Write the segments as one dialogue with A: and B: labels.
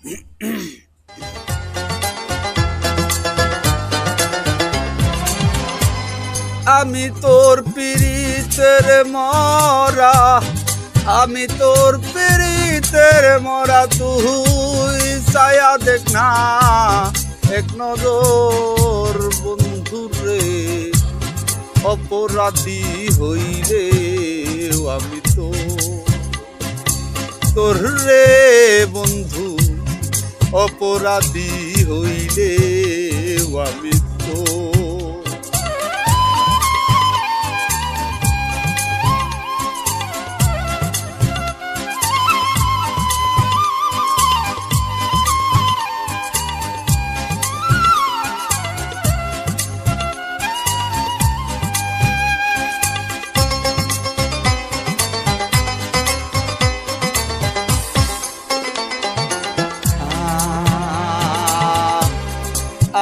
A: আমি তোর পিরিতের মরা, আমি তোর পিরিতের মরা, তুই ছায়া দেখ না এক নজর বন্ধুরে। অপরাধী হইলে আমি তো তোর রে বন্ধু, অপরাধী হইলে আমি তো।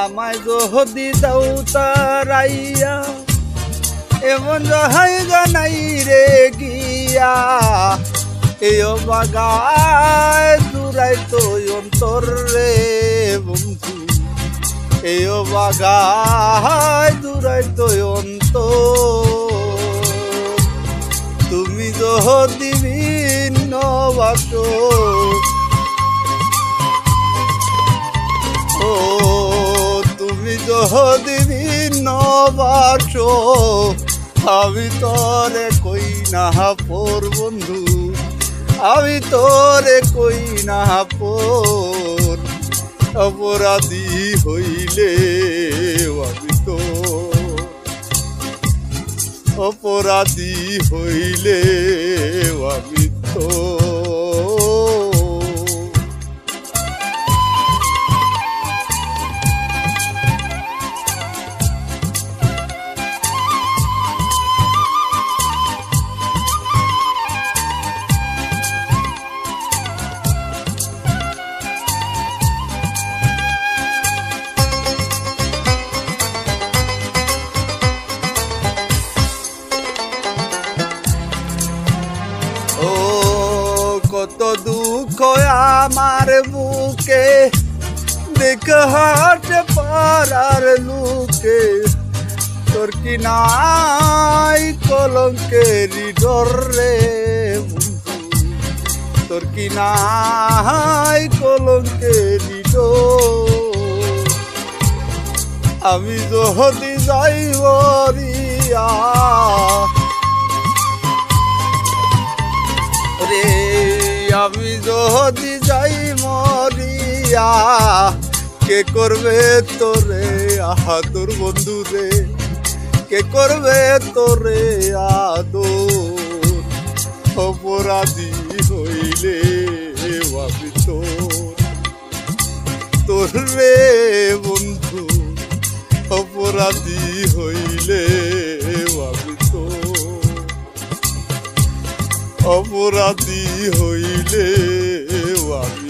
A: আমায় যদি দাও তারাইয়া, এমন যাহাই জানাই রে গিয়া, এই বাগায় দূরাই তো অন্তর রে বন্ধু, এই বাগায় দূরাই তো অন্তর। তুমি যদি ভিন্ন বাসো, ও তুমি যদি ভিন্ন বাসো, আমি তোরে কই না পর বন্ধু, আমি তোরে কই না পর। অপরাধী হইলে আমি তো, অপরাধী হইলে আমি তো। কত দুঃখ আমার বুকে, দেখ হাটে পারার লুকে, তোর কি নাই কলঙ্কেরি ডর রে বন্ধু, তোর কি নাই কলঙ্কেরি ডর। আমি যদি যাই মরিয়া রে, আমি যদি যাই মরিয়া, কে করবে তোরে আদর বন্ধু রে, কে করবে তোরে আদর। অপরাধী হইলে আমি তোর রে বন্ধু, অপরাধী হইলে আমি অপরাধী হইলে আমি